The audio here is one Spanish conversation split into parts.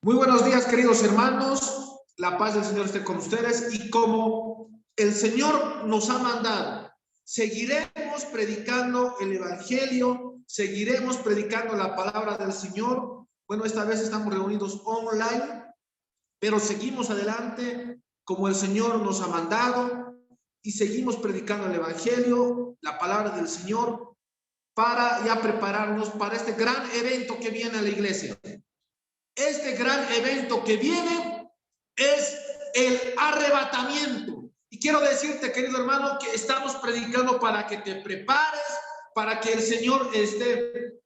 Muy buenos días, queridos hermanos. La paz del Señor esté con ustedes. Y como el Señor nos ha mandado, seguiremos predicando el Evangelio, seguiremos predicando la palabra del Señor. Bueno, esta vez estamos reunidos online, pero seguimos adelante como el Señor nos ha mandado y seguimos predicando el Evangelio, la palabra del Señor, para ya prepararnos para este gran evento que viene a la iglesia. Este gran evento que viene es el arrebatamiento. Y quiero decirte, querido hermano, que estamos predicando para que te prepares, para que el Señor esté,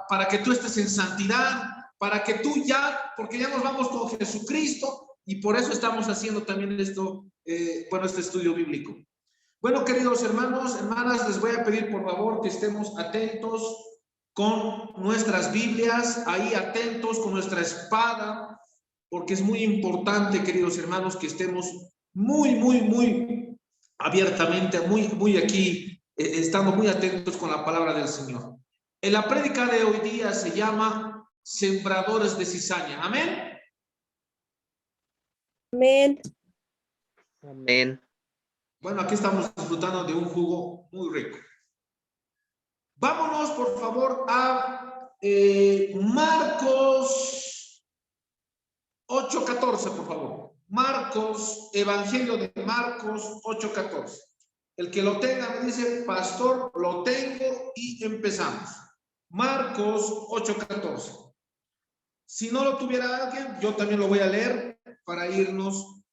para que tú estés en santidad, para que tú ya, porque ya nos vamos con Jesucristo, y por eso estamos haciendo también esto, este estudio bíblico. Bueno, queridos hermanos, hermanas, les voy a pedir por favor que estemos atentos con nuestras Biblias, ahí atentos con nuestra espada, porque es muy importante, queridos hermanos, que estemos muy abiertamente, muy aquí, estando muy atentos con la palabra del Señor. En la prédica de hoy día se llama Sembradores de Cizaña. Amén. Amén. Amén. Bueno, aquí estamos disfrutando de un jugo muy rico. Vámonos, por favor, a Marcos 8:14, por favor. Marcos, Evangelio de Marcos 8:14. El que lo tenga me dice, pastor, lo tengo, y empezamos. Marcos 8:14. Si no lo tuviera alguien, yo también lo voy a leer para irnos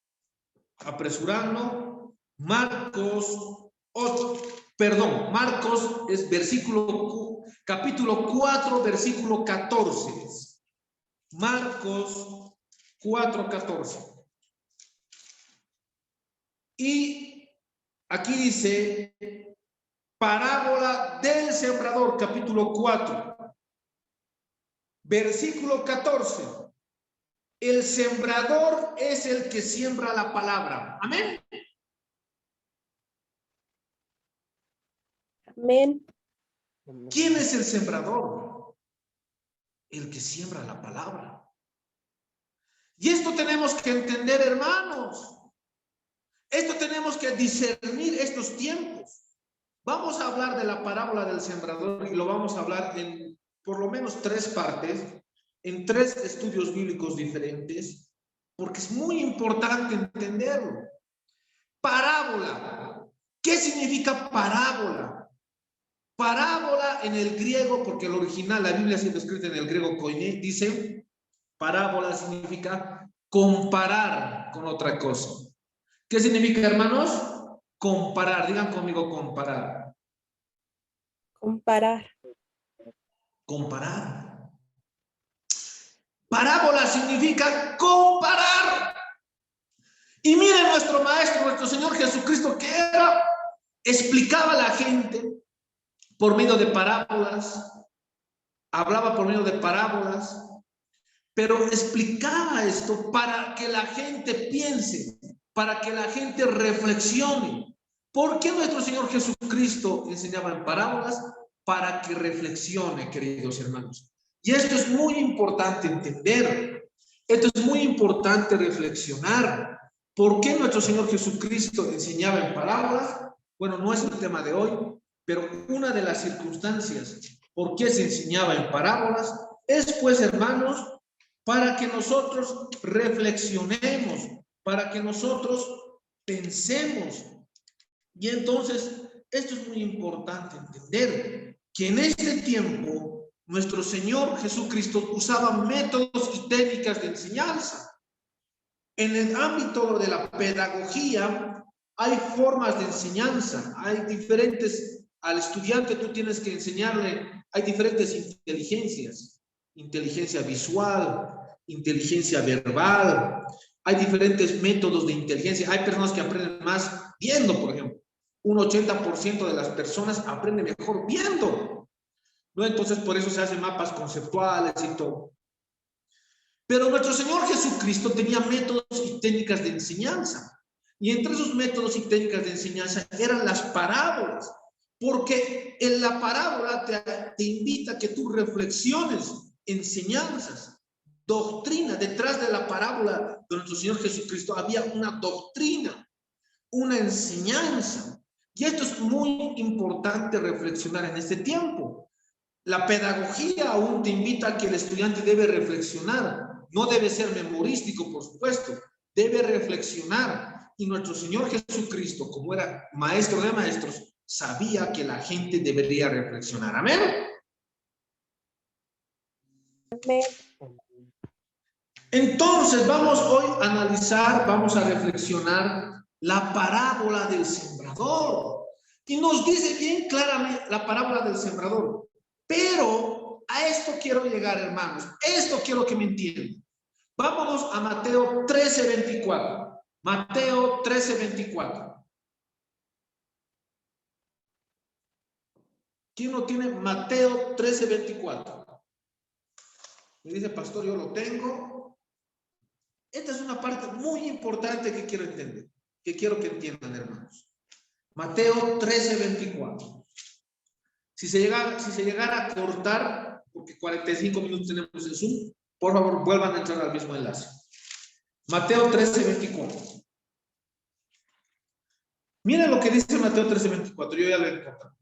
apresurando. Marcos 8, perdón, Marcos es capítulo 4, versículo 14. Marcos 4:14. Y aquí dice, parábola del sembrador, capítulo 4, versículo 14. El sembrador es el que siembra la palabra. Amén. Amén. ¿Quién es el sembrador? El que siembra la palabra. Y esto tenemos que entender, hermanos. Esto tenemos que discernir estos tiempos. Vamos a hablar de la parábola del sembrador y lo vamos a hablar en por lo menos 3 partes, en 3 estudios bíblicos diferentes, porque es muy importante entenderlo. Parábola. ¿Qué significa parábola? Parábola en el griego, porque el original, la Biblia siendo escrita en el griego koiné, dice, parábola significa comparar con otra cosa. ¿Qué significa, hermanos? Comparar. Digan conmigo, comparar. Comparar. Comparar. Parábola significa comparar. Y miren nuestro maestro, nuestro Señor Jesucristo, que explicaba a la gente por medio de parábolas, hablaba por medio de parábolas, pero explicaba esto para que la gente piense, para que la gente reflexione. ¿Por qué nuestro Señor Jesucristo enseñaba en parábolas? Para que reflexione, queridos hermanos. Y esto es muy importante entender. Esto es muy importante reflexionar. ¿Por qué nuestro Señor Jesucristo enseñaba en parábolas? Bueno, no es el tema de hoy, pero una de las circunstancias por qué se enseñaba en parábolas es, pues, hermanos, para que nosotros reflexionemos, para que nosotros pensemos. Y entonces, esto es muy importante entender, que en este tiempo nuestro Señor Jesucristo usaba métodos y técnicas de enseñanza. En el ámbito de la pedagogía hay formas de enseñanza, hay diferentes, al estudiante tú tienes que enseñarle, hay diferentes inteligencias, inteligencia visual, inteligencia verbal, hay diferentes métodos de inteligencia, hay personas que aprenden más viendo, por ejemplo. Un 80% de las personas aprenden mejor viendo, ¿no? Entonces, por eso se hacen mapas conceptuales y todo. Pero nuestro Señor Jesucristo tenía métodos y técnicas de enseñanza. Y entre esos métodos y técnicas de enseñanza eran las parábolas. Porque en la parábola te invita a que tú reflexiones enseñanzas doctrina. Detrás de la parábola de nuestro Señor Jesucristo había una doctrina, una enseñanza. Y esto es muy importante reflexionar en este tiempo. La pedagogía aún te invita a que el estudiante debe reflexionar. No debe ser memorístico, por supuesto. Debe reflexionar. Y nuestro Señor Jesucristo, como era maestro de maestros, sabía que la gente debería reflexionar. Amén. Amén. Entonces vamos hoy a analizar, vamos a reflexionar la parábola del sembrador. Y nos dice bien claramente la parábola del sembrador. Pero a esto quiero llegar, hermanos. Esto quiero que me entiendan. Vámonos a Mateo 13:24. Mateo 13:24. ¿Quién no tiene Mateo 13:24? Me dice, pastor, yo lo tengo. Esta es una parte muy importante que quiero entender, que quiero que entiendan, hermanos. Mateo 13:24. Si se llegara a cortar, porque 45 minutos tenemos en Zoom, por favor, vuelvan a entrar al mismo enlace. Mateo 13:24. Miren lo que dice Mateo 13:24. Yo ya lo he encontrado.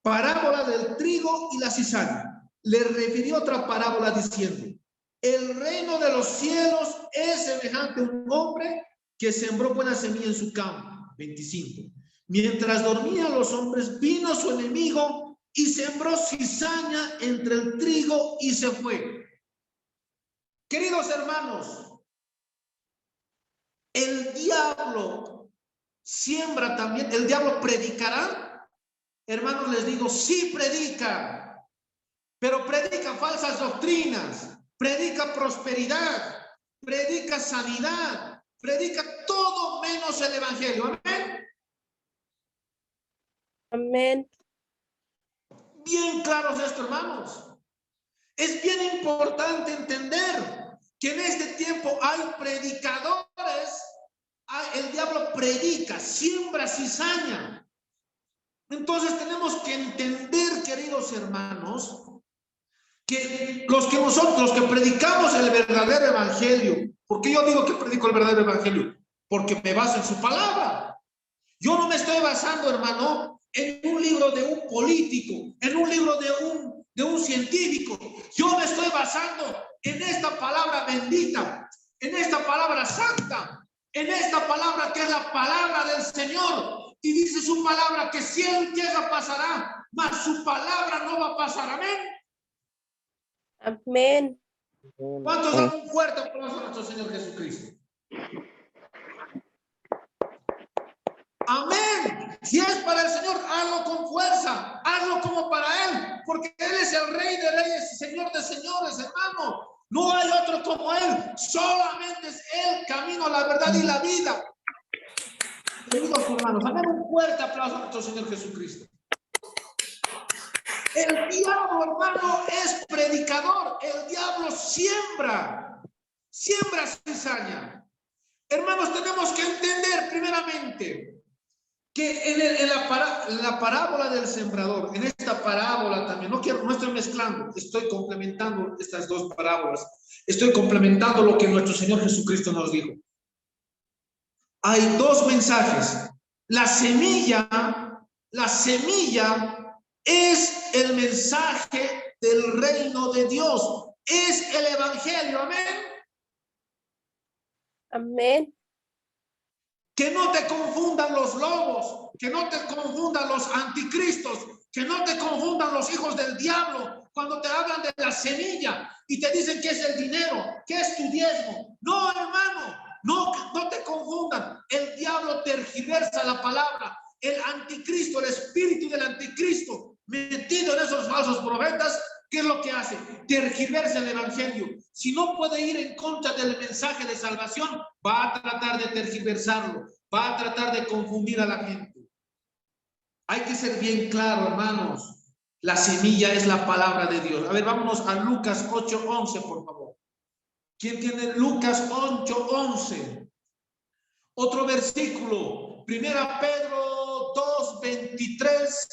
Parábola del trigo y la cizaña. Le refirió otra parábola diciendo: el reino de los cielos es semejante a un hombre que sembró buena semilla en su campo. 25. Mientras dormían los hombres, vino su enemigo y sembró cizaña entre el trigo y se fue. Queridos hermanos, el diablo siembra también, el diablo predicará. Hermanos, les digo, sí predica, pero predica falsas doctrinas, predica prosperidad, predica sanidad, predica todo menos el evangelio. Amén. Amén. Bien claros esto, hermanos. Es bien importante entender que en este tiempo hay predicadores, el diablo predica, siembra cizaña. Entonces tenemos que entender, queridos hermanos, que los que predicamos el verdadero evangelio, ¿por qué yo digo que predico el verdadero evangelio? Porque me baso en su palabra. Yo no me estoy basando, hermano, en un libro de un político, en un libro de un científico. Yo me estoy basando en esta palabra bendita, en esta palabra santa, en esta palabra que es la palabra del Señor. Y dice su palabra que cielo y tierra pasará, mas su palabra no va a pasar. Amén. Amén. ¿Cuántos dan un fuerte aplauso a nuestro Señor Jesucristo? Amén. Si es para el Señor, hazlo con fuerza, hazlo como para Él, porque Él es el Rey de Reyes y Señor de Señores, hermano. No hay otro como Él, solamente es Él, camino, la verdad y la vida. Queridos hermanos, hagan un fuerte aplauso a nuestro Señor Jesucristo. El diablo, hermano, es predicador. El diablo siembra cizaña. Hermanos, tenemos que entender primeramente que en la parábola del sembrador, en esta parábola también, no estoy mezclando, estoy complementando estas dos parábolas, estoy complementando lo que nuestro Señor Jesucristo nos dijo. Hay dos mensajes. La semilla es el mensaje del reino de Dios, es el evangelio. Amén. Amén. Que no te confundan los lobos, que no te confundan los anticristos, que no te confundan los hijos del diablo cuando te hablan de la semilla y te dicen que es el dinero, que es tu diezmo. No, hermano, no te confundan. El diablo tergiversa la palabra. El anticristo, el espíritu del anticristo metido en esos falsos profetas, ¿qué es lo que hace? Tergiversa el evangelio. Si no puede ir en contra del mensaje de salvación, va a tratar de tergiversarlo, va a tratar de confundir a la gente. Hay que ser bien claro, hermanos. La semilla es la palabra de Dios. A ver, vámonos a Lucas 8:11, por favor. ¿Quién tiene Lucas 8:11? Otro versículo, 1 Pedro 2:23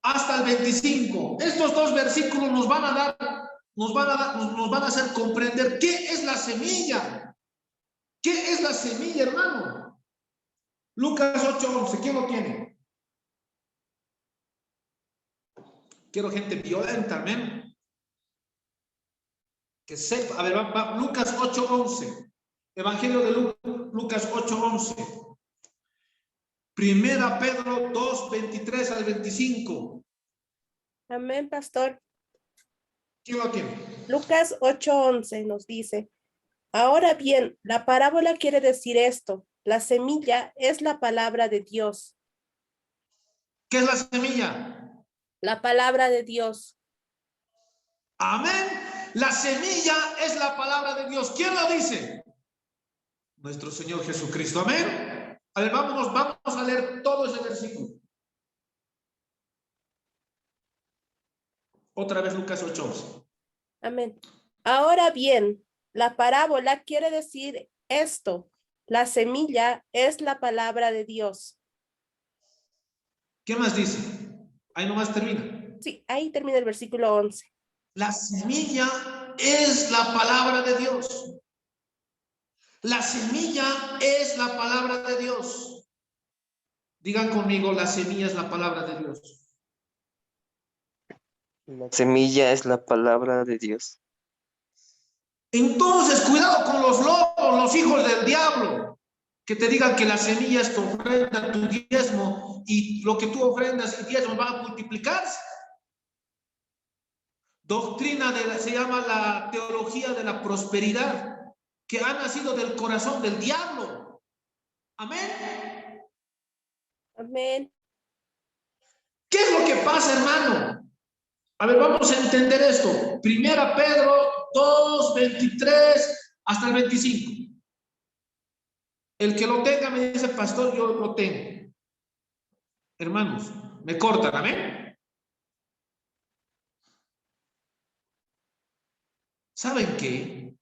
hasta el 25. Estos dos versículos nos van a dar nos van a hacer comprender qué es la semilla. ¿Qué es la semilla, hermano? Lucas 8:11, ¿quién lo tiene? Quiero gente violenta, amén. Que sepa, a ver, Lucas 8:11. Evangelio de Lucas 8:11. Primera Pedro 2:23 al 25. Amén, pastor. ¿Quién lo tiene? Lucas 8:11 nos dice, ahora bien, la parábola quiere decir esto. La semilla es la palabra de Dios. ¿Qué es la semilla? La palabra de Dios. Amén. La semilla es la palabra de Dios. ¿Quién lo dice? Nuestro Señor Jesucristo. Amén. A ver, vamos a leer todo ese versículo. Otra vez Lucas 8:11. Amén. Ahora bien, la parábola quiere decir esto. La semilla es la palabra de Dios. ¿Qué más dice? Ahí nomás termina. Sí, ahí termina el versículo 11. La semilla es la palabra de Dios. La semilla es la palabra de Dios. Digan conmigo, la semilla es la palabra de Dios. La semilla es la palabra de Dios. Entonces, cuidado con los lobos, los hijos del diablo, que te digan que la semilla es tu ofrenda, tu diezmo, y lo que tú ofrendas y diezmo va a multiplicarse. Doctrina se llama la teología de la prosperidad, que ha nacido del corazón del diablo. Amén. Amén. ¿Qué es lo que pasa, hermano? A ver, vamos a entender esto. Primera Pedro 2:23 hasta el 25. El que lo tenga me dice, pastor, yo lo tengo. Hermanos, me cortan, amén. ¿Saben qué?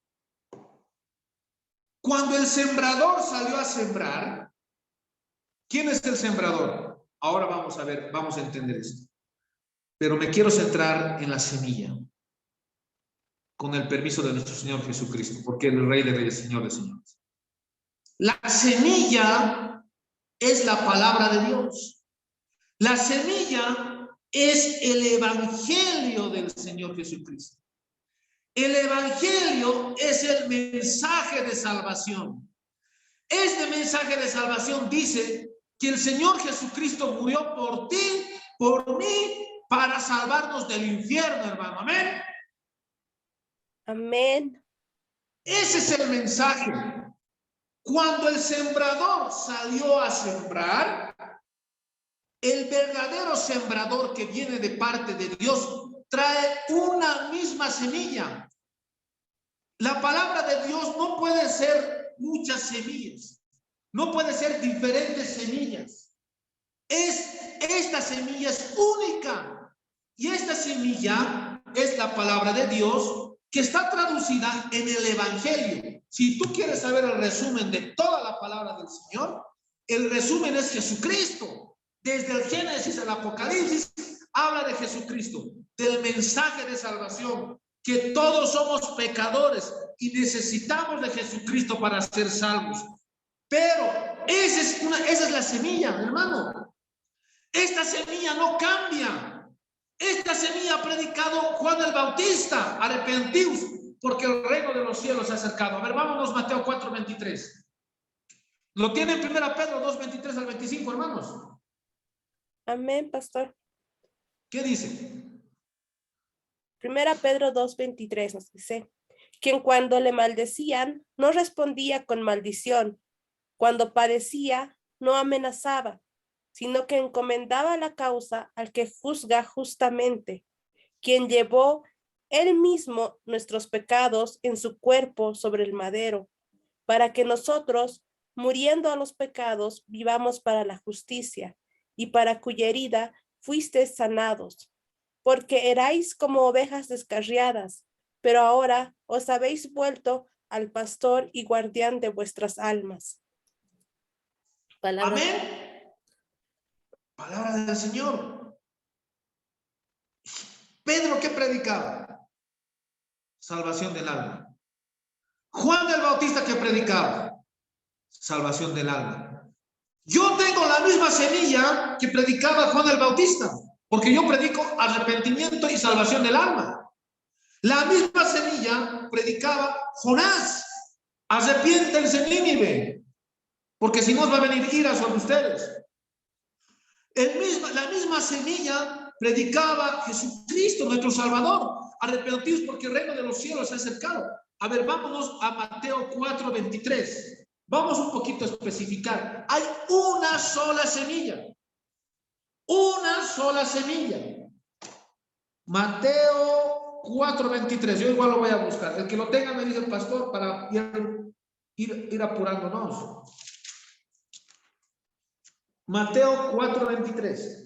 Cuando el sembrador salió a sembrar, ¿quién es el sembrador? Ahora vamos a ver, vamos a entender esto. Pero me quiero centrar en la semilla, con el permiso de nuestro Señor Jesucristo, porque Él es el Rey de Reyes, Señor de Señores. La semilla es la palabra de Dios. La semilla es el evangelio del Señor Jesucristo. El evangelio es el mensaje de salvación. Este mensaje de salvación dice que el Señor Jesucristo murió por ti, por mí, para salvarnos del infierno, hermano. Amén. Amén. Ese es el mensaje. Cuando el sembrador salió a sembrar, el verdadero sembrador que viene de parte de Dios trae una misma semilla. La palabra de Dios no puede ser muchas semillas, no puede ser diferentes semillas. Esta semilla es única y esta semilla es la palabra de Dios que está traducida en el Evangelio. Si tú quieres saber el resumen de toda la palabra del Señor, el resumen es Jesucristo. Desde el Génesis al Apocalipsis habla de Jesucristo, del mensaje de salvación, que todos somos pecadores y necesitamos de Jesucristo para ser salvos. Pero esa es la semilla, hermano. Esta semilla no cambia. Esta semilla ha predicado Juan el Bautista, arrepentíos, porque el reino de los cielos se ha acercado. A ver, vámonos Mateo 4:23. Lo tiene en 1 Pedro 2:23 al 25, hermanos. Amén, pastor. ¿Qué dice? 1 Pedro 2:23 nos dice, quien cuando le maldecían no respondía con maldición, cuando padecía no amenazaba, sino que encomendaba la causa al que juzga justamente, quien llevó él mismo nuestros pecados en su cuerpo sobre el madero, para que nosotros, muriendo a los pecados, vivamos para la justicia, y para cuya herida fuisteis sanados, porque erais como ovejas descarriadas, pero ahora os habéis vuelto al pastor y guardián de vuestras almas. Palabra. Amén. Palabra del Señor. Pedro, ¿qué predicaba? salvación del alma. Juan el Bautista, que predicaba, salvación del alma. Yo tengo la misma semilla que predicaba Juan el Bautista, porque yo predico arrepentimiento y salvación del alma. La misma semilla predicaba Jonás, arrepiéntense Nínive, porque si no va a venir ira sobre ustedes. La misma semilla predicaba Jesucristo, nuestro Salvador, arrepentidos porque el reino de los cielos se ha acercado. A ver, vámonos a Mateo 4:23. Vamos un poquito a especificar. Hay una sola semilla. Una sola semilla. Mateo 4:23. Yo igual lo voy a buscar. El que lo tenga me dice el pastor para ir apurándonos. Mateo 4:23.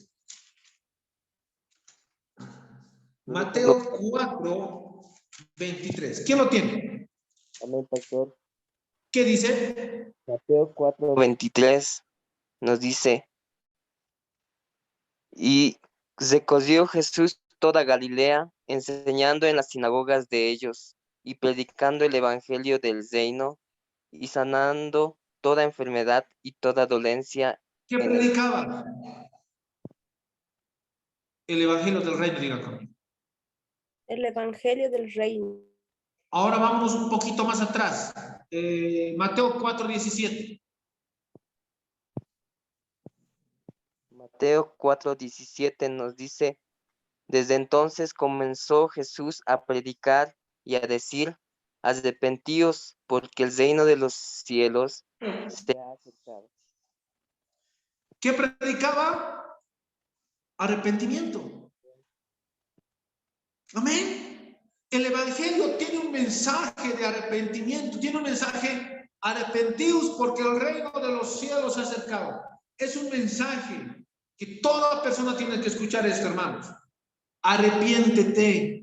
Mateo 4:23. ¿Quién lo tiene? Amén, pastor. ¿Qué dice? Mateo 4:23 nos dice, y recorrió Jesús toda Galilea, enseñando en las sinagogas de ellos, y predicando el evangelio del reino, y sanando toda enfermedad y toda dolencia. ¿Qué predicaba? El evangelio del reino, diga conmigo. El evangelio del reino. Ahora vamos un poquito más atrás. Mateo 4:17. Mateo 4:17 nos dice, desde entonces comenzó Jesús a predicar y a decir, arrepentíos, porque el reino de los cielos se ha acercado. ¿Qué predicaba? Arrepentimiento. Amén. El evangelio tiene un mensaje de arrepentimiento, tiene un mensaje, arrepentíos porque el reino de los cielos se ha acercado. Es un mensaje que toda persona tiene que escuchar esto, hermanos. Arrepiéntete,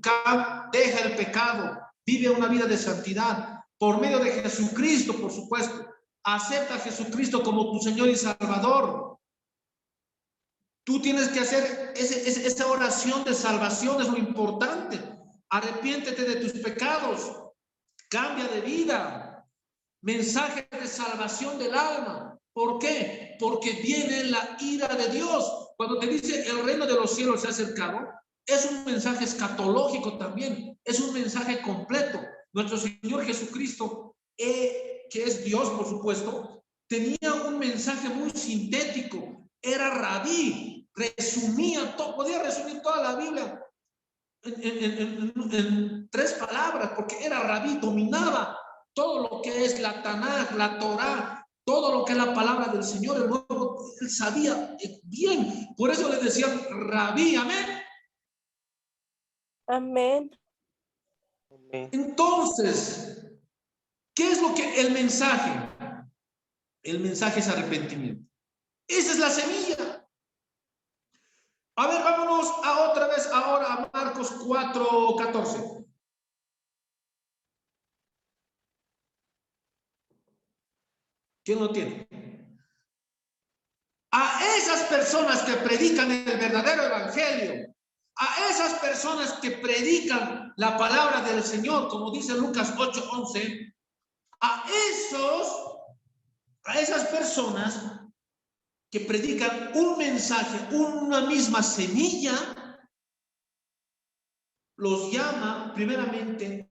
deja el pecado, vive una vida de santidad por medio de Jesucristo, por supuesto. Acepta a Jesucristo como tu Señor y Salvador. Tú tienes que hacer esa oración de salvación, es lo importante. Arrepiéntete de tus pecados, cambia de vida. Mensaje de salvación del alma. ¿Por qué? Porque viene la ira de Dios. Cuando te dice el reino de los cielos se ha acercado, es un mensaje escatológico también, es un mensaje completo. Nuestro Señor Jesucristo, que es Dios, por supuesto, tenía un mensaje muy sintético, era rabí, resumía todo, podía resumir toda la Biblia en 3 palabras, porque era rabí, dominaba todo lo que es la Tanaj, la Torá, todo lo que es la palabra del Señor, el nuevo, él sabía bien, por eso le decían rabí, amén. Amén. Entonces, ¿qué es lo que el mensaje? El mensaje es arrepentimiento. Esa es la semilla. A ver, vámonos a otra vez ahora a Marcos 4:14. ¿Quién lo tiene? A esas personas que predican el verdadero evangelio, a esas personas que predican la palabra del Señor, como dice Lucas 8:11, a esas personas que predican un mensaje, una misma semilla, los llama primeramente,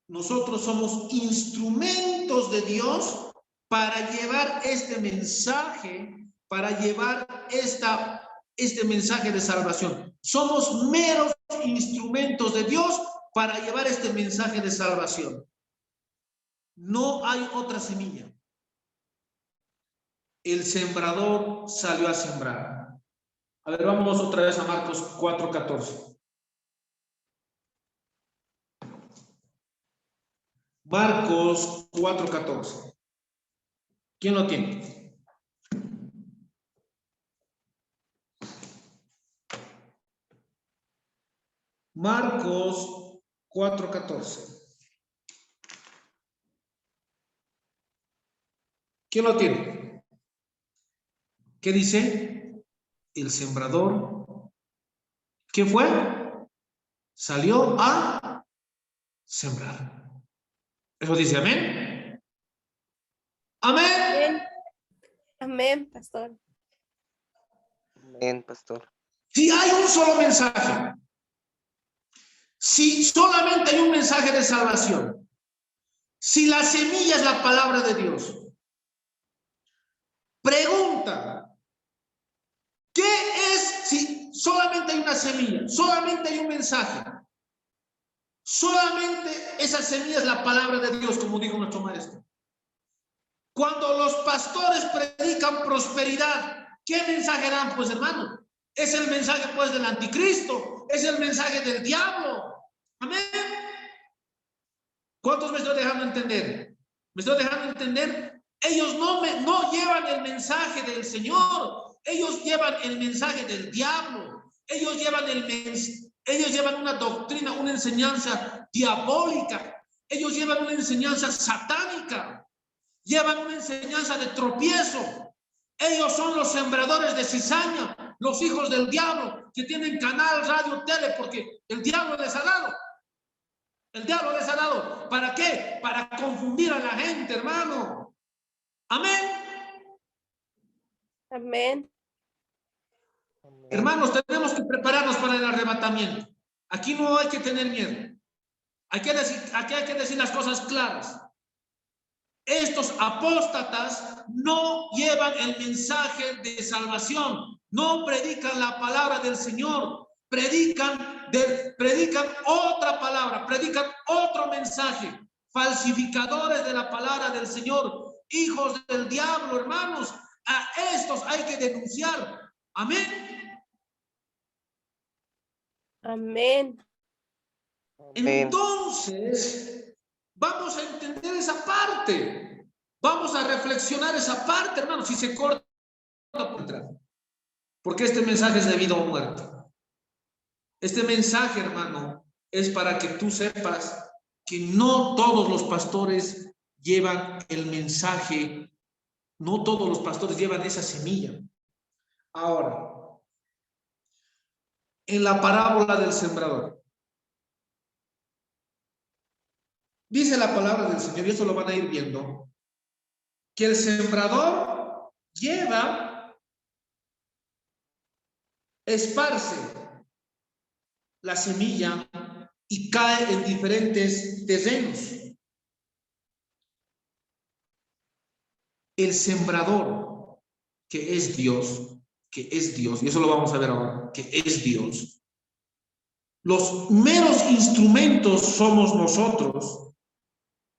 nosotros somos instrumentos de Dios para llevar este mensaje, para llevar este mensaje de salvación. Somos meros instrumentos de Dios para llevar este mensaje de salvación. No hay otra semilla. El sembrador salió a sembrar. A ver, vamos otra vez a Marcos 4:14. Marcos 4:14. ¿Quién lo tiene? Marcos 4:14. ¿Quién lo tiene? ¿Qué dice? El sembrador. ¿Qué fue? Salió a sembrar. Eso dice amén. Amén. Amén, pastor. Amén, pastor. Si hay un solo mensaje, si solamente hay un mensaje de salvación, si la semilla es la palabra de Dios, pregunta, ¿qué es si solamente hay una semilla, solamente hay un mensaje? Solamente esa semilla es la palabra de Dios, como dijo nuestro maestro. Cuando los pastores predican prosperidad, ¿qué mensaje dan, pues, hermano? Es el mensaje, pues, del anticristo, es el mensaje del diablo. Amén. ¿Cuántos me estoy dejando entender? ¿Me estoy dejando entender? Ellos no llevan el mensaje del Señor, ellos llevan el mensaje del diablo, ellos llevan una doctrina, una enseñanza diabólica, ellos llevan una enseñanza satánica, llevan una enseñanza de tropiezo. Ellos son los sembradores de cizaña, los hijos del diablo, que tienen canal, radio, tele, porque el diablo les ha dado. El diablo les ha dado. ¿Para qué? Para confundir a la gente, hermano. Amén. Amén. Hermanos, tenemos que prepararnos para el arrebatamiento. Aquí no hay que tener miedo. Aquí hay que decir las cosas claras. Estos apóstatas no llevan el mensaje de salvación, no predican la palabra del Señor, predican otra palabra, predican otro mensaje, falsificadores de la palabra del Señor, hijos del diablo, hermanos. A estos hay que denunciar. Amén. Amén. Entonces, vamos a entender esa parte. Vamos a reflexionar esa parte, hermano. Si se corta por atrás. Porque este mensaje es de vida o muerte. Este mensaje, hermano, es para que tú sepas que no todos los pastores llevan el mensaje, no todos los pastores llevan esa semilla. Ahora, en la parábola del sembrador, dice la palabra del Señor, y eso lo van a ir viendo, que el sembrador esparce la semilla y cae en diferentes terrenos. El sembrador, que es Dios, y eso lo vamos a ver ahora, que es Dios. Los meros instrumentos somos nosotros,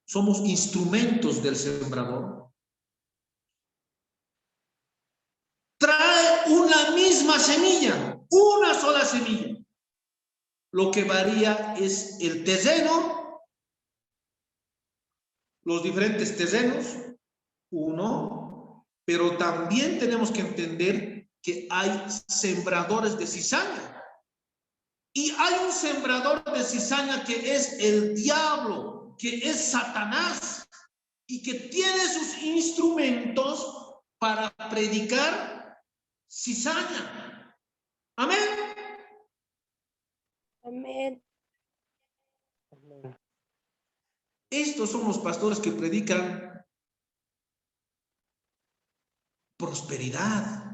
somos instrumentos del sembrador. Trae una misma semilla, una sola semilla. Lo que varía es el terreno, los diferentes terrenos, uno, pero también tenemos que entender que hay sembradores de cizaña. Y hay un sembrador de cizaña que es el diablo, que es Satanás, y que tiene sus instrumentos para predicar cizaña. Amén. Amén. Estos son los pastores que predican prosperidad.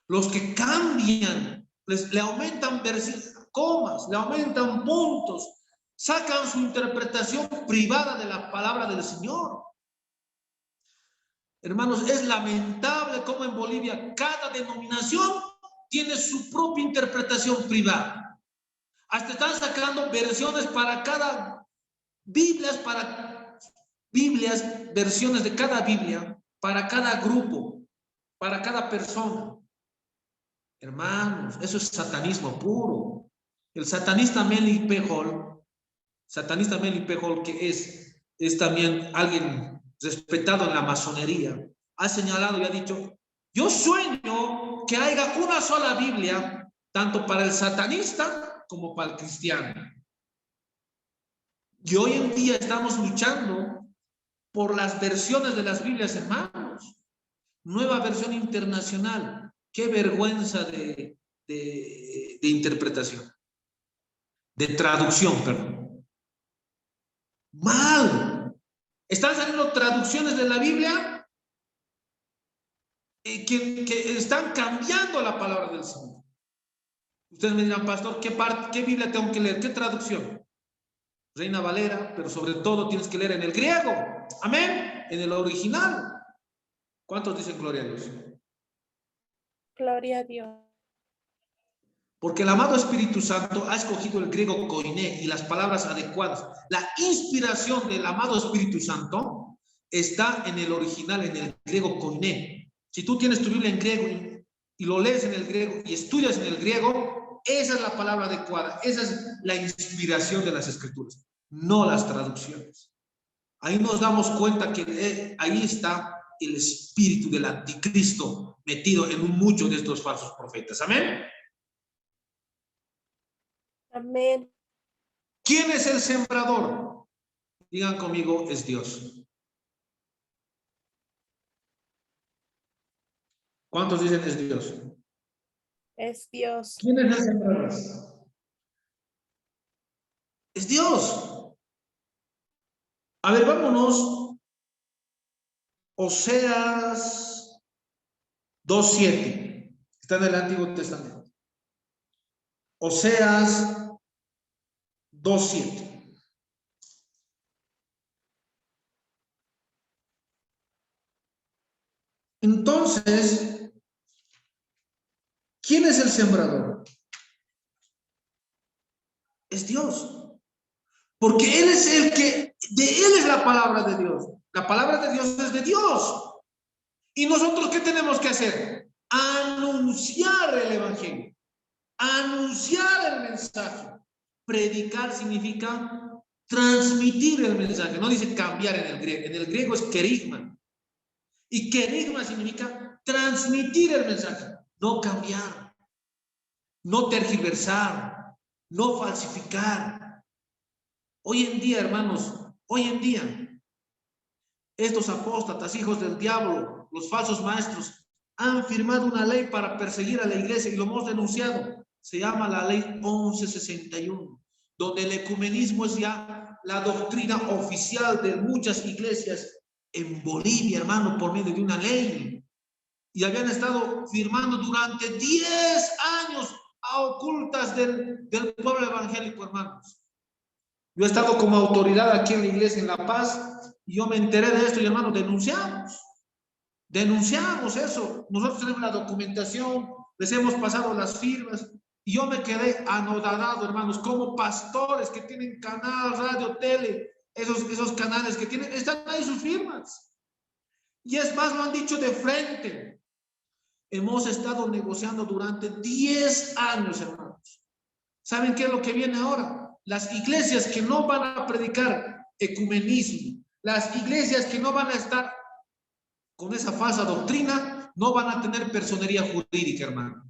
Los que cambian, le aumentan comas, le aumentan puntos, sacan su interpretación privada de la palabra del Señor. Hermanos, es lamentable cómo en Bolivia cada denominación tiene su propia interpretación privada. Hasta están sacando versiones para cada Biblias, versiones de cada Biblia, para cada grupo, para cada persona. Hermanos, eso es satanismo puro. El satanista Meli Pejol, que es también alguien respetado en la masonería, ha señalado y ha dicho: yo sueño que haya una sola Biblia, tanto para el satanista como para el cristiano. Y hoy en día estamos luchando por las versiones de las Biblias, hermanos. Nueva versión internacional. Qué vergüenza de interpretación, de traducción, perdón. Mal. Están saliendo traducciones de la Biblia que están cambiando la palabra del Señor. Ustedes me dirán, pastor, ¿qué Biblia tengo que leer? ¿Qué traducción? Reina Valera, pero sobre todo tienes que leer en el griego. Amén. En el original. ¿Cuántos dicen gloria a Dios? Gloria a Dios. Porque el amado Espíritu Santo ha escogido el griego koiné y las palabras adecuadas. La inspiración del amado Espíritu Santo está en el original, en el griego koiné. Si tú tienes tu Biblia en griego y lo lees en el griego y estudias en el griego, esa es la palabra adecuada. Esa es la inspiración de las Escrituras, no las traducciones. Ahí nos damos cuenta que ahí está el espíritu del anticristo metido en muchos de estos falsos profetas. Amén. Amén. ¿Quién es el sembrador? Digan conmigo, es Dios. ¿Cuántos dicen es Dios? Es Dios. ¿Quién es el sembrador? Es Dios. A ver, vámonos. Oseas 2:7. Está en el Antiguo Testamento. Oseas 2:7. Entonces, ¿quién es el sembrador? Es Dios. Porque Él es el que, de Él es la palabra de Dios. La palabra de Dios es de Dios. ¿Y nosotros qué tenemos que hacer? Anunciar el evangelio. Anunciar el mensaje. Predicar significa transmitir el mensaje. No dice cambiar en el griego. En el griego es kerigma. Y kerigma significa transmitir el mensaje. No cambiar. No tergiversar. No falsificar. Hoy en día, hermanos, hoy en día, estos apóstatas, hijos del diablo, los falsos maestros, han firmado una ley para perseguir a la iglesia y lo hemos denunciado. Se llama la ley 1161, donde el ecumenismo es ya la doctrina oficial de muchas iglesias en Bolivia, hermano, por medio de una ley. Y habían estado firmando durante 10 años a ocultas del pueblo evangélico, hermanos. Yo he estado como autoridad aquí en la iglesia en La Paz y yo me enteré de esto y, hermano, denunciamos eso. Nosotros tenemos la documentación, les hemos pasado las firmas y yo me quedé anodadado, hermanos, como pastores que tienen canal, radio, tele, esos canales que tienen, están ahí sus firmas. Y es más, lo han dicho de frente. Hemos estado negociando durante 10 años, hermanos. ¿Saben qué es lo que viene ahora? Las iglesias que no van a predicar ecumenismo, las iglesias que no van a estar con esa falsa doctrina, no van a tener personería jurídica, hermano.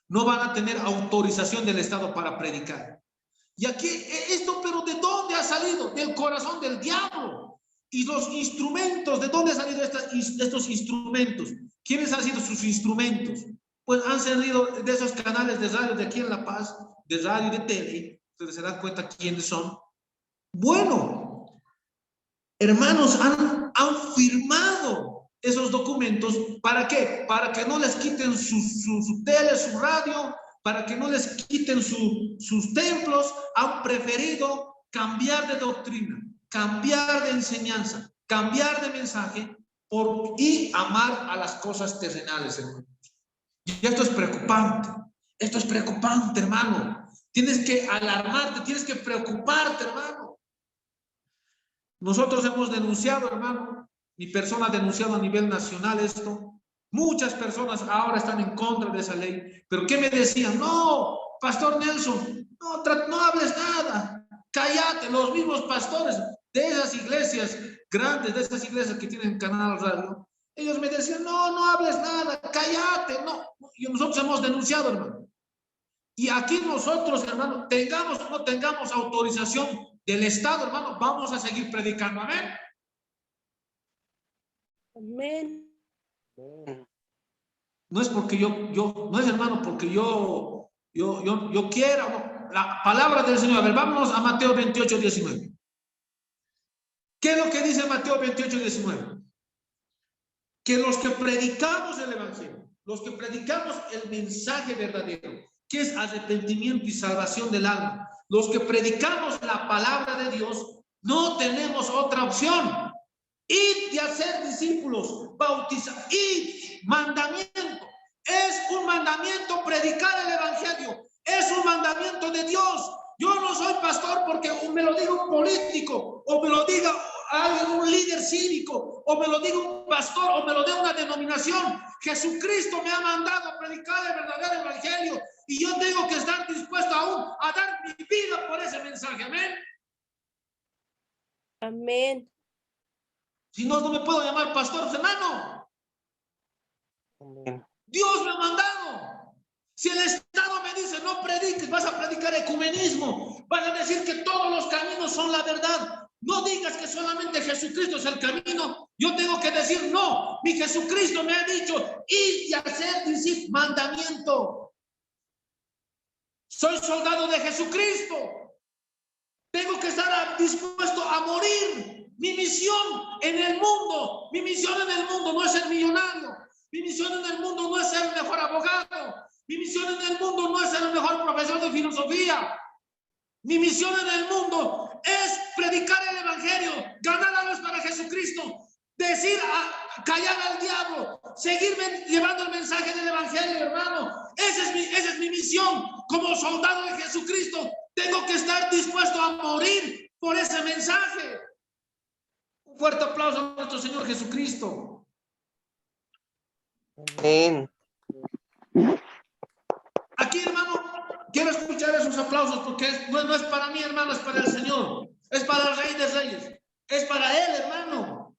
No van a tener autorización del Estado para predicar. Y aquí, esto, pero ¿de dónde ha salido? Del corazón del diablo. Y los instrumentos, ¿de dónde han salido estos instrumentos? ¿Quiénes han sido sus instrumentos? Pues han salido de esos canales de radio de aquí en La Paz, de radio y de tele. Ustedes se dan cuenta quiénes son. Bueno, hermanos, han firmado esos documentos. ¿Para qué? Para que no les quiten su tele, su radio, para que no les quiten sus templos. Han preferido cambiar de doctrina, cambiar de enseñanza, cambiar de mensaje y amar a las cosas terrenales, hermanos. Y esto es preocupante. Esto es preocupante, hermano. Tienes que alarmarte, tienes que preocuparte, hermano. Nosotros hemos denunciado, hermano, mi persona ha denunciado a nivel nacional esto. Muchas personas ahora están en contra de esa ley. Pero ¿qué me decían? No, Pastor Nelson, no hables nada. Cállate. Los mismos pastores de esas iglesias grandes, de esas iglesias que tienen canal radio, ellos me decían, no hables nada, cállate. No. Y nosotros hemos denunciado, hermano. Y aquí nosotros, hermano, tengamos o no tengamos autorización del Estado, hermano, vamos a seguir predicando. Amén. Amén. No es porque no es, hermano, porque yo quiera. No. La palabra del Señor. A ver, vámonos a Mateo 28:19. ¿Qué es lo que dice Mateo 28:19? Que los que predicamos el evangelio, los que predicamos el mensaje verdadero, que es arrepentimiento y salvación del alma, los que predicamos la palabra de Dios, no tenemos otra opción. Id y hacer discípulos, bautizar, id, mandamiento. Es un mandamiento predicar el evangelio, es un mandamiento de Dios. Yo no soy pastor porque me lo diga un político, o me lo diga alguien, un líder cívico, o me lo diga un pastor, o me lo diga una denominación. Jesucristo me ha mandado a predicar el verdadero evangelio, y yo tengo que estar dispuesto aún a dar mi vida por ese mensaje. Amén. Amén. Si no, no me puedo llamar pastor, hermano. Amén. Dios me ha mandado. Si el Estado me dice no prediques, vas a predicar ecumenismo, vas a decir que todos los caminos son la verdad, no digas que solamente Jesucristo es el camino. Yo tengo que decir no, mi Jesucristo me ha dicho id y hacer discípulos, mandamiento. Soy soldado de Jesucristo, tengo que estar dispuesto a morir. Mi misión en el mundo, mi misión en el mundo no es ser millonario, mi misión en el mundo no es ser el mejor abogado, mi misión en el mundo no es ser el mejor profesor de filosofía. Mi misión en el mundo es predicar el evangelio, ganar almas para Jesucristo, decir, callar al diablo, seguirme llevando el mensaje del evangelio, hermano. Esa es mi misión. Como soldado de Jesucristo, tengo que estar dispuesto a morir por ese mensaje. Un fuerte aplauso a nuestro Señor Jesucristo. Amén. Aquí, hermano, quiero escuchar esos aplausos porque no es para mí, hermano, es para el Señor. Es para el Rey de Reyes. Es para Él, hermano.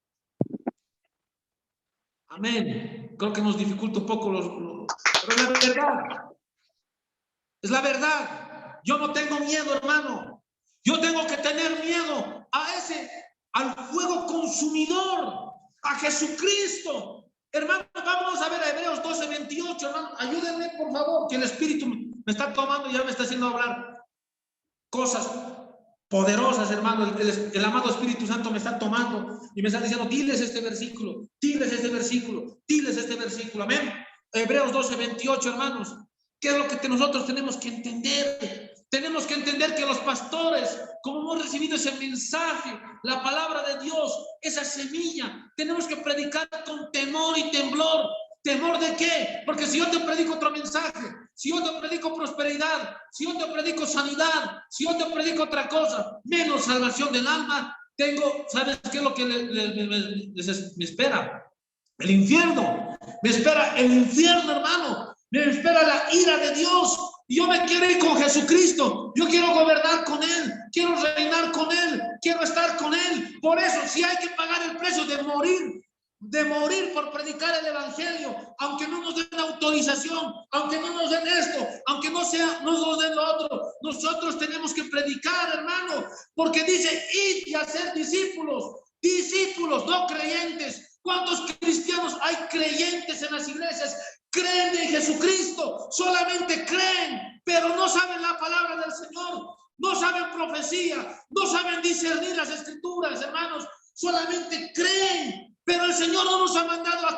Amén. Creo que nos dificulta un poco pero es la verdad. Es la verdad. Yo no tengo miedo, hermano. Yo tengo que tener miedo al fuego consumidor, a Jesucristo. Hermano, vamos a ver a Hebreos 12:28, hermano. Ayúdenme, por favor, que el Espíritu me está tomando y ya me está haciendo hablar cosas poderosas, hermano. El amado Espíritu Santo me está tomando y me está diciendo, diles este versículo, diles este versículo, diles este versículo. Amén. Hebreos 12:28, hermanos. ¿Qué es lo que nosotros tenemos que entender? Tenemos que entender que los pastores, como hemos recibido ese mensaje, la palabra de Dios, esa semilla, tenemos que predicar con temor y temblor. ¿Temor de qué? Porque si yo te predico otro mensaje, si yo te predico prosperidad, si yo te predico sanidad, si yo te predico otra cosa, menos salvación del alma, ¿sabes qué es lo que me espera? El infierno. Me espera el infierno, hermano. Me espera la ira de Dios. Y yo me quiero ir con Jesucristo. Yo quiero gobernar con Él. Quiero reinar con Él. Quiero estar con Él. Por eso, si hay que pagar el precio de morir por predicar el evangelio, aunque no nos den autorización, aunque no nos den esto, aunque no nos den lo otro, nosotros tenemos que predicar, hermano, porque dice, id y hacer discípulos, no creyentes. ¿Cuántos cristianos hay creyentes en las iglesias? Creen en Jesucristo, solamente creen, pero no saben la palabra del Señor, no saben profecía, no saben discernir las escrituras, hermanos, solamente creen. Pero el Señor no nos ha mandado a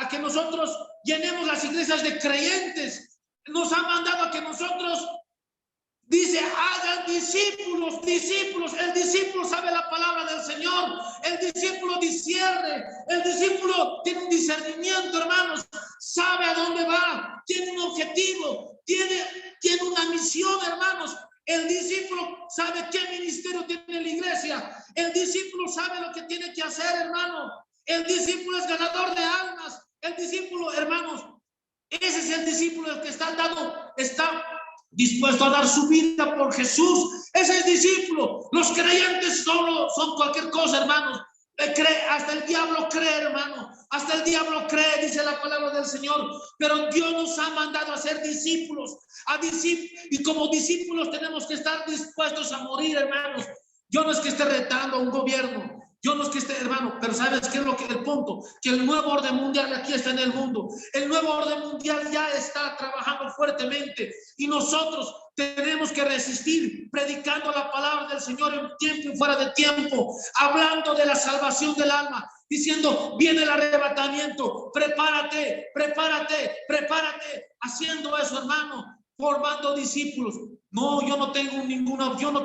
que nosotros llenemos las iglesias de creyentes, nos ha mandado a que nosotros, dice, hagan discípulos. El discípulo sabe la palabra del Señor. El discípulo discierne. El discípulo tiene un discernimiento, hermanos. Sabe a dónde va. Tiene un objetivo. Tiene una misión, hermanos. El discípulo sabe qué ministerio tiene la iglesia. El discípulo sabe lo que tiene que hacer, hermano. El discípulo es ganador de almas. El discípulo, hermanos, ese es el discípulo el que está dispuesto a dar su vida por Jesús. Ese es discípulo. Los creyentes solo son cualquier cosa, hermanos. Hasta el diablo cree, hermano. Hasta el diablo cree, dice la palabra del Señor. Pero Dios nos ha mandado a ser discípulos. Y como discípulos tenemos que estar dispuestos a morir, hermanos. Yo no es que esté retando a un gobierno. Yo no es que esté, hermano, pero ¿sabes qué es lo que el punto? Que el nuevo orden mundial aquí está en el mundo. El nuevo orden mundial ya está trabajando fuertemente. Y nosotros tenemos que resistir predicando la palabra del Señor en tiempo y fuera de tiempo, hablando de la salvación del alma, diciendo, viene el arrebatamiento, prepárate, prepárate, prepárate, haciendo eso, hermano, formando discípulos. No, yo no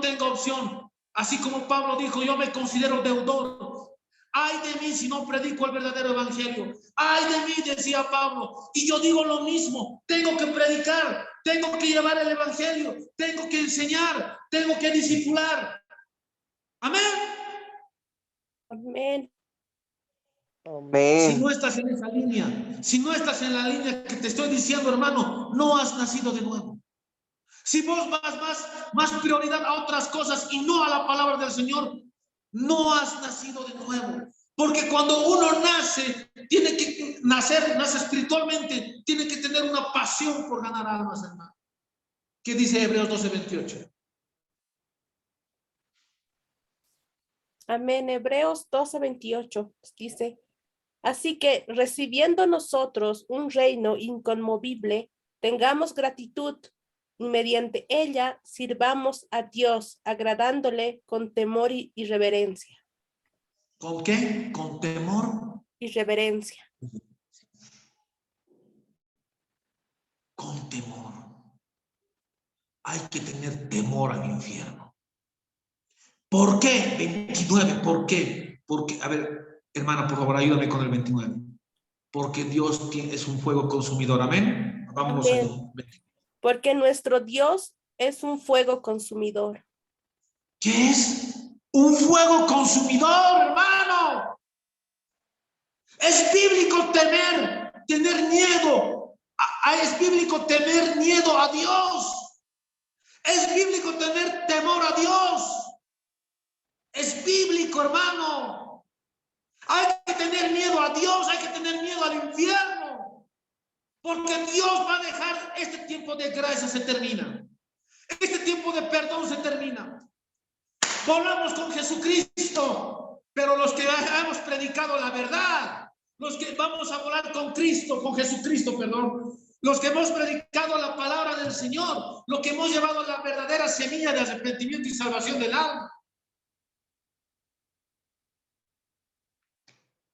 tengo opción. Así como Pablo dijo, yo me considero deudor. Ay de mí si no predico el verdadero evangelio. Ay de mí, decía Pablo. Y yo digo lo mismo. Tengo que predicar, tengo que llevar el evangelio, tengo que enseñar, tengo que discipular. Amén. Amén. Si Amén. no estás en esa línea, si no estás en la línea que te estoy diciendo, hermano, no has nacido de nuevo. Si vos vas más prioridad a otras cosas y no a la palabra del Señor, no has nacido de nuevo. Porque cuando uno nace, tiene que nace espiritualmente, tiene que tener una pasión por ganar almas, hermano. ¿Qué dice Hebreos 12:28? Amén. Hebreos 12:28 dice, así que recibiendo nosotros un reino inconmovible, tengamos gratitud y mediante ella sirvamos a Dios, agradándole con temor y reverencia. ¿Con qué? Con temor. Y reverencia. Con temor. Hay que tener temor al infierno. ¿Por qué? 29, ¿por qué? Porque, a ver, hermana, por favor, ayúdame con el 29. Porque Dios es un fuego consumidor. Amén. Vámonos Amén. allí. Porque nuestro Dios es un fuego consumidor. ¿Qué es? Un fuego consumidor, hermano. Es bíblico tener miedo. Es bíblico tener miedo a Dios. Es bíblico tener temor a Dios. Es bíblico, hermano. Hay que tener miedo a Dios, hay que tener miedo al infierno. Porque Dios va a dejar este tiempo de gracia se termina. Este tiempo de perdón se termina. Volvamos con Jesucristo. Pero los que hemos predicado la verdad, los que vamos a volar con Cristo, con Jesucristo, perdón, los que hemos predicado la palabra del Señor, los que hemos llevado la verdadera semilla de arrepentimiento y salvación del alma.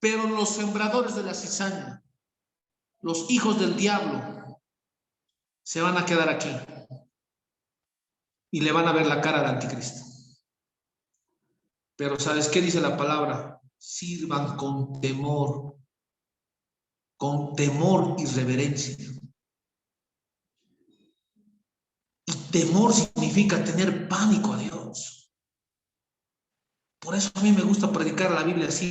Pero los sembradores de la cizaña, los hijos del diablo, se van a quedar aquí y le van a ver la cara al anticristo. Pero ¿sabes qué dice la palabra? Sirvan con temor y reverencia. Y temor significa tener pánico a Dios. Por eso a mí me gusta predicar la Biblia así.